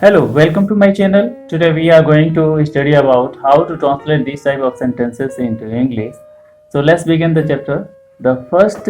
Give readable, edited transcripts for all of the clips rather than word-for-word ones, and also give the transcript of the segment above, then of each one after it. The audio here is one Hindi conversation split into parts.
Hello, welcome to my channel. Today we are going to study about how to translate this type of sentences into English. So let's begin the chapter. The first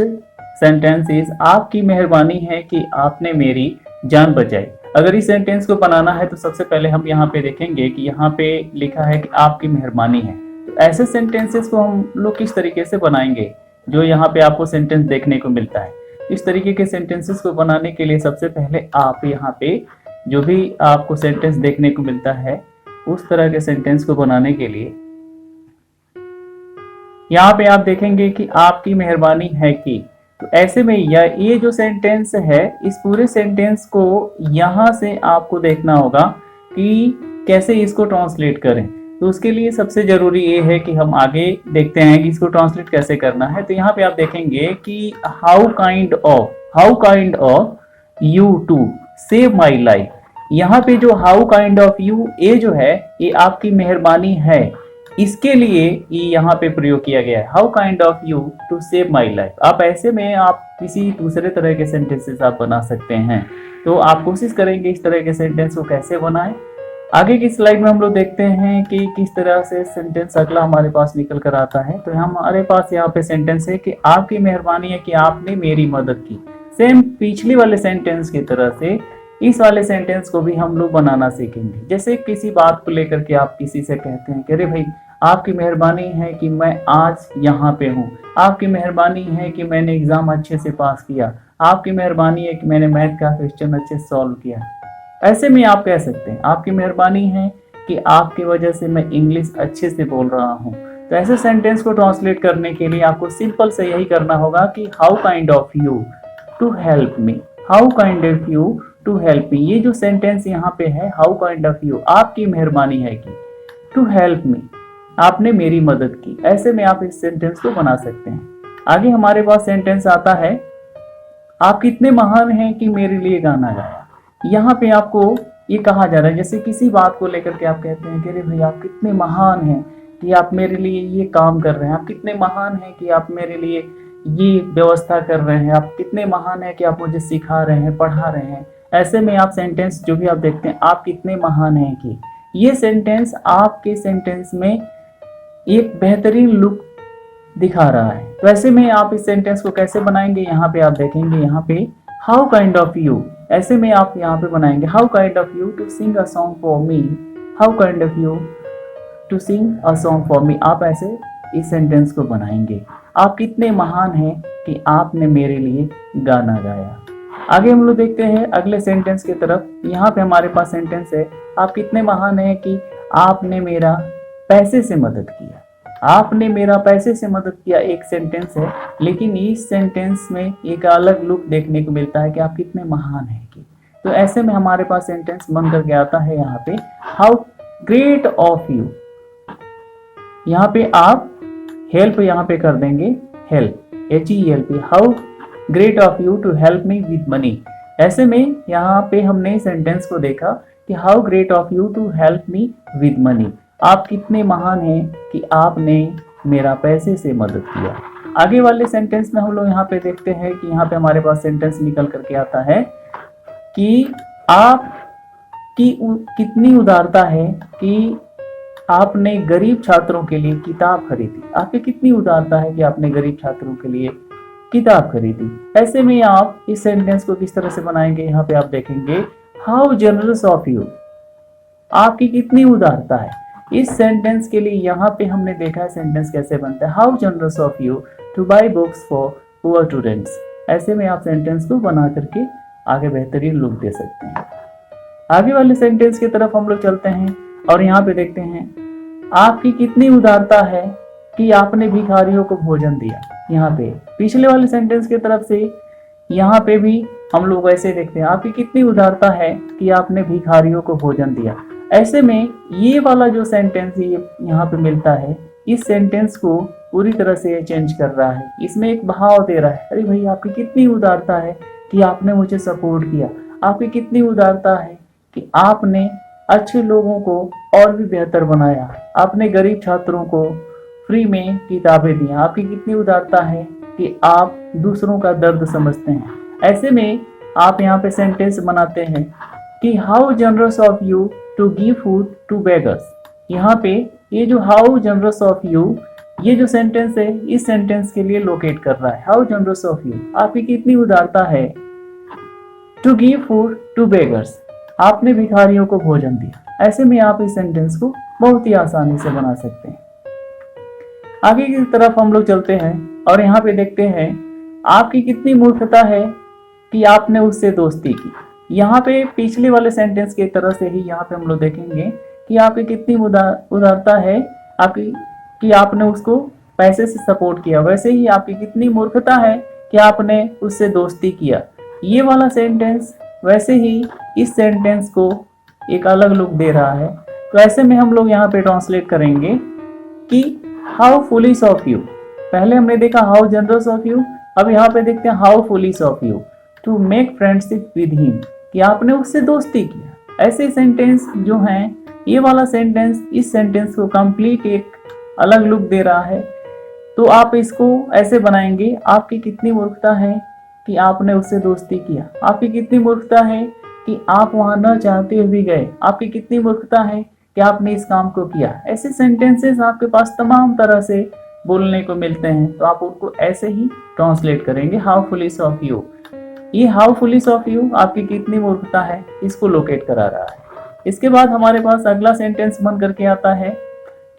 sentence is आपकी मेहरबानी है कि आपने मेरी जान बचाई। अगर इस सेंटेंस को बनाना है तो सबसे पहले हम यहाँ पे देखेंगे कि यहाँ पे लिखा है कि आपकी मेहरबानी है। तो ऐसे सेंटेंसेस को हम लोग किस तरीके से बनाएंगे जो यहाँ पे आपको सेंटेंस देखने को मिलता है। इस तरीके के सेंटेंसेस को बनाने के लिए सबसे पहले आप यहाँ पे जो भी आपको सेंटेंस देखने को मिलता है उस तरह के सेंटेंस को बनाने के लिए यहाँ पे आप देखेंगे कि आपकी मेहरबानी है कि, तो ऐसे में ये जो सेंटेंस है इस पूरे सेंटेंस को यहाँ से आपको देखना होगा कि कैसे इसको ट्रांसलेट करें। तो उसके लिए सबसे जरूरी ये है कि हम आगे देखते हैं कि इसको ट्रांसलेट कैसे करना है। तो यहाँ पे आप देखेंगे कि how kind of you to save my life. यहाँ पे जो हाउ काइंड ऑफ यू ये जो है ये आपकी मेहरबानी है, इसके लिए ये यहाँ पे प्रयोग किया गया है। How kind of you to save my life. आप ऐसे में आप किसी दूसरे तरह के सेंटेंसेस आप बना सकते हैं। तो आप कोशिश करेंगे इस तरह के सेंटेंस को कैसे बनाएं। आगे की स्लाइड में हम लोग देखते हैं कि किस तरह से सेंटेंस अगला हमारे पास निकल कर आता है। तो हमारे पास यहाँ पे सेंटेंस है कि आपकी मेहरबानी है कि आपने मेरी मदद की। सेम पिछले वाले सेंटेंस की तरह से इस वाले सेंटेंस को भी हम लोग बनाना सीखेंगे। जैसे किसी बात को लेकर के आप किसी से कहते हैं कि अरे भाई आपकी मेहरबानी है कि मैं आज यहाँ पे हूँ, आपकी मेहरबानी है कि मैंने एग्जाम अच्छे से पास किया, आपकी मेहरबानी है कि मैंने मैथ का क्वेश्चन अच्छे से सॉल्व किया। ऐसे में आप कह सकते हैं आपकी मेहरबानी है कि आपकी वजह से मैं इंग्लिश अच्छे से बोल रहा हूँ। तो ऐसे सेंटेंस को ट्रांसलेट करने के लिए आपको सिंपल से यही करना होगा कि how kind of you to help me, how kind of you to help me. ये जो सेंटेंस यहाँ पे है हाउ काइंड ऑफ यू, आपकी मेहरबानी है कि, टू हेल्प मी, आपने मेरी मदद की। ऐसे में आप इस सेंटेंस को बना सकते हैं। आगे हमारे पास सेंटेंस आता है आप कितने महान हैं कि मेरे लिए गाना गाया। यहाँ पे आपको ये कहा जा रहा है, जैसे किसी बात को लेकर के आप कहते हैं कि अरे भाई आप कितने महान हैं कि आप मेरे लिए ये काम कर रहे हैं, आप कितने महान हैं कि आप मेरे लिए ये व्यवस्था कर रहे हैं, आप कितने महान हैं कि आप मुझे सिखा रहे हैं, पढ़ा रहे हैं। ऐसे में आप सेंटेंस जो भी आप देखते हैं आप कितने महान हैं कि, ये सेंटेंस आपके सेंटेंस में एक बेहतरीन लुक दिखा रहा है। तो ऐसे में आप इस सेंटेंस को कैसे बनाएंगे, यहाँ पे आप देखेंगे यहाँ पे हाउ काइंड ऑफ यू, ऐसे में आप यहाँ पे बनाएंगे how kind of you to sing a song for me, how kind of you to sing a song for me. आप ऐसे इस सेंटेंस को बनाएंगे आप कितने महान हैं कि आपने मेरे लिए गाना गाया। आगे हम लोग देखते हैं अगले सेंटेंस की तरफ। यहाँ पे हमारे पास सेंटेंस है आप कितने महान हैं कि आपने मेरा पैसे से मदद किया, आपने मेरा पैसे से मदद किया एक सेंटेंस है, लेकिन इस सेंटेंस में एक अलग लुक देखने को मिलता है कि आप कितने महान हैं कि। तो ऐसे में हमारे पास सेंटेंस बन करके आता है यहाँ पे हाउ ग्रेट ऑफ यू। यहाँ पे आप हेल्प यहाँ पे कर देंगे help, HELP, how great of you to help me with money. ऐसे में यहाँ पे हमने सेंटेंस को देखा कि how great of you to help me with money, आप कितने महान हैं कि आपने मेरा पैसे से मदद किया। आगे वाले सेंटेंस में हम लोग यहाँ पे देखते हैं कि यहाँ पे हमारे पास सेंटेंस निकल करके आता है कि आप की कितनी उदारता है कि आपने गरीब छात्रों के लिए किताब खरीदी, आपकी कितनी उदारता है कि आपने गरीब छात्रों के लिए किताब खरीदी। ऐसे में आप इस सेंटेंस को किस तरह से बनाएंगे, यहाँ पे आप देखेंगे हाउ जनरस ऑफ यू, आपकी कितनी उदारता है। इस सेंटेंस के लिए यहाँ पे हमने देखा है सेंटेंस कैसे बनता है how generous of you to buy books for poor students. ऐसे में आप सेंटेंस को बना करके आगे बेहतरीन लुक दे सकते हैं। आगे वाले सेंटेंस की तरफ हम लोग चलते हैं और यहाँ पे देखते हैं आपकी कितनी उदारता है कि आपने भिखारियों को भोजन दिया। यहाँ पे पिछले वाले सेंटेंस की तरफ से यहाँ पे भी हम लोग वैसे देखते हैं आपकी कितनी उदारता है कि आपने भिखारियों को भोजन दिया। ऐसे में ये वाला जो सेंटेंस यहाँ पे मिलता है इस सेंटेंस को पूरी तरह से चेंज कर रहा है, इसमें एक भाव दे रहा है, अरे भाई आपकी कितनी उदारता है कि आपने मुझे सपोर्ट किया, आपकी कितनी उदारता है कि आपने अच्छे लोगों को और भी बेहतर बनाया, आपने गरीब छात्रों को फ्री में किताबें दी, आपकी कितनी उदारता है कि आप दूसरों का दर्द समझते हैं। ऐसे में आप यहाँ पे सेंटेंस बनाते हैं कि how generous of you to give food to beggars. यहाँ पे ये जो हाउ जनरस ऑफ यू, ये जो सेंटेंस है इस सेंटेंस के लिए लोकेट कर रहा है। हाउ जनरस ऑफ यू, आपकी कितनी उदारता है। To give food to beggars, आपने भिखारियों को भोजन दिया। ऐसे में आप इस सेंटेंस को बहुत ही आसानी से बना सकते हैं। आगे की तरफ हम लोग चलते हैं और यहाँ पे देखते हैं आपकी कितनी मूर्खता है कि आपने उससे दोस्ती की। यहाँ पे पिछले वाले सेंटेंस की तरह से ही यहाँ पे हम लोग देखेंगे कि आपकी कितनी उदारता है आपकी कि आपने उसको पैसे से सपोर्ट किया। वैसे ही आपकी कितनी मूर्खता है कि आपने उससे दोस्ती किया। ये वाला सेंटेंस वैसे ही इस सेंटेंस को एक अलग लुक दे रहा है। तो ऐसे में हम लोग यहाँ पे ट्रांसलेट करेंगे कि हाउ फुलिश ऑफ यू। पहले हमने देखा हाउ जनरस ऑफ यू, अब यहाँ पे देखते हैं how foolish of you to make friendship with him, कि आपने उससे दोस्ती किया। ऐसे सेंटेंस जो हैं, ये वाला सेंटेंस इस सेंटेंस को कंप्लीट एक अलग लुक दे रहा है। तो आप इसको ऐसे बनाएंगे, आपकी कितनी मूर्खता है कि आपने उससे दोस्ती किया। आपकी कितनी मूर्खता है कि आप वहां न चाहते हुए भी गए। आपकी कितनी मूर्खता है कि आपने इस काम को किया। ऐसे सेंटेंसेस आपके पास तमाम तरह से बोलने को मिलते हैं, तो आप उनको ऐसे ही ट्रांसलेट करेंगे हाउ फुलिश ऑफ यू। ये हाउ फुलिश ऑफ यू, आपकी कितनी मूर्खता है, इसको लोकेट करा रहा है। इसके बाद हमारे पास अगला सेंटेंस बन करके आता है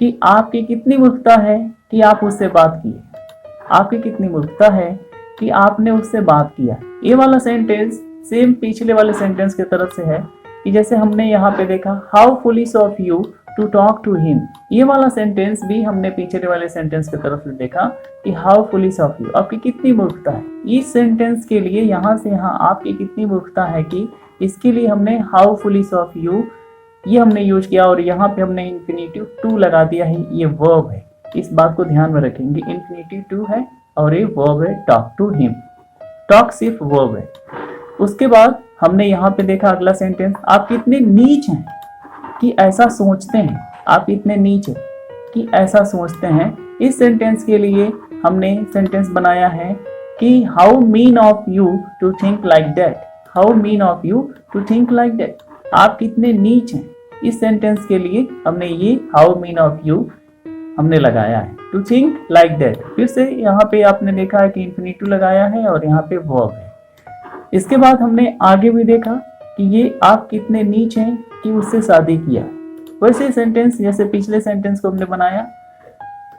कि आपकी कितनी मूर्खता है कि आप उससे बात किए। आपकी कितनी मूर्खता है कि आपने उससे बात किया। ये वाला सेंटेंस सेम पिछले वाले सेंटेंस की तरफ से है कि जैसे हमने यहाँ पे देखा how foolish of you to talk to him. ये वाला सेंटेंस भी हमने पिछले वाले सेंटेंस की तरफ से देखा कि हाउ फुलिश ऑफ यू, आपकी कितनी मूर्खता है। इस सेंटेंस के लिए यहाँ से यहाँ आपकी कितनी मूर्खता है कि इसके लिए हमने हाउ फुलिश ऑफ यू ये हमने यूज किया और यहाँ पे हमने इन्फिनिटिव टू लगा दिया है। ये वर्ब है, इस बात को ध्यान में रखेंगे। इन्फिनिटिव टू है और ये वर्ब है टॉक टू हिम। टॉक सिर्फ वर्ब है। उसके बाद हमने यहाँ पे देखा अगला सेंटेंस, आप कितने नीच हैं कि ऐसा सोचते हैं। आप कितने नीच हैं कि ऐसा सोचते हैं। इस सेंटेंस के लिए हमने सेंटेंस बनाया है कि how mean of you to think like that. How mean of you to think like that, आप कितने नीच हैं। इस सेंटेंस के लिए हमने ये हाउ मीन ऑफ यू हमने लगाया है टू थिंक लाइक दैट। फिर से यहाँ पे आपने देखा है कि इन्फिनिटिव लगाया है और यहाँ पे वर्ब है। इसके बाद हमने आगे भी देखा कि ये आप कितने नीच हैं कि उससे शादी किया। वैसे सेंटेंस जैसे पिछले सेंटेंस को हमने बनाया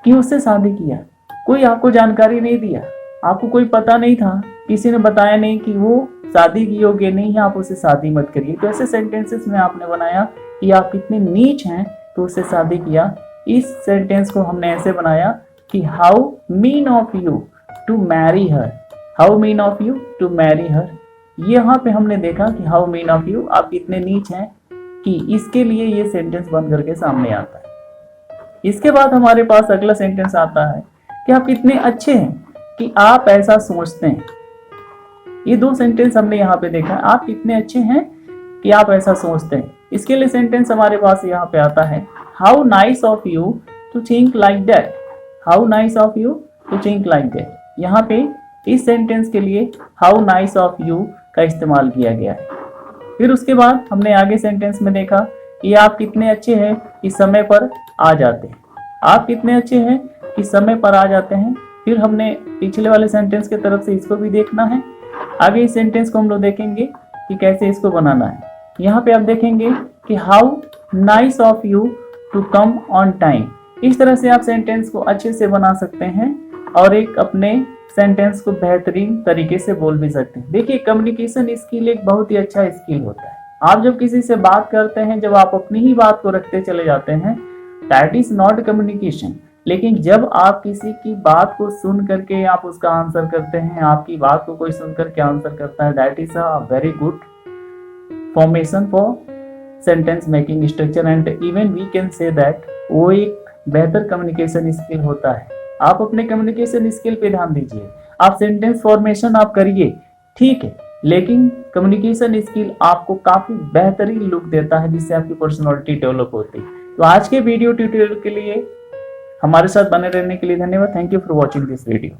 कि उससे शादी किया। कोई आपको जानकारी नहीं दिया, आपको कोई पता नहीं था, किसी ने बताया नहीं कि वो शादी की योग्य नहीं है, आप उससे शादी मत करिए। तो ऐसे सेंटेंसेस में आपने बनाया कि आप कितने नीच हैं तो उससे शादी किया। इस सेंटेंस को हमने ऐसे बनाया कि how mean of you to marry her. How mean of you to marry her. यहाँ पे हमने देखा कि हाउ मीन ऑफ यू, आप कितने नीच हैं कि इसके लिए ये सेंटेंस बन करके सामने आता है। इसके बाद हमारे पास अगला सेंटेंस आता है कि आप कितने अच्छे हैं कि आप ऐसा सोचते हैं। ये दो सेंटेंस हमने यहाँ पे देखा, आप कितने अच्छे हैं कि आप ऐसा सोचते हैं। इसके लिए सेंटेंस हमारे पास यहाँ पे आता है how nice of you to think like that. How nice of you to think like that. यहाँ पे इस सेंटेंस के लिए हाउ नाइस ऑफ यू का इस्तेमाल किया गया है। फिर उसके बाद हमने आगे सेंटेंस में देखा कि आप कितने अच्छे हैं कि समय पर आ जाते हैं। आप कितने अच्छे हैं कि समय पर आ जाते हैं। फिर हमने पिछले वाले सेंटेंस की तरफ से इसको भी देखना है। आगे इस सेंटेंस को हम लोग देखेंगे कि कैसे इसको बनाना है। यहाँ पे आप देखेंगे कि how nice of you to come on time. इस तरह से आप सेंटेंस को अच्छे से बना सकते हैं और एक अपने सेंटेंस को बेहतरीन तरीके से बोल भी सकते हैं। देखिए, कम्युनिकेशन स्किल एक बहुत ही अच्छा स्किल होता है। आप जब किसी से बात करते हैं, जब आप अपनी ही बात को रखते चले जाते हैं, दैट इज नॉट कम्युनिकेशन। लेकिन जब आप किसी की बात को सुन करके आप उसका आंसर करते हैं, आपकी बात को कोई सुन करके आंसर करता है, that is a very good formation for sentence making structure and even we can say that वो एक बेहतर कम्युनिकेशन स्किल होता है। आप अपने कम्युनिकेशन स्किल पे ध्यान दीजिए। आप सेंटेंस फॉर्मेशन आप करिए, ठीक है, लेकिन कम्युनिकेशन स्किल आपको काफी बेहतरीन लुक देता है, जिससे आपकी पर्सनालिटी डेवलप होती है। तो आज के वीडियो ट्यूटोरियल के लिए हमारे साथ बने रहने के लिए धन्यवाद। Thank you for watching this video.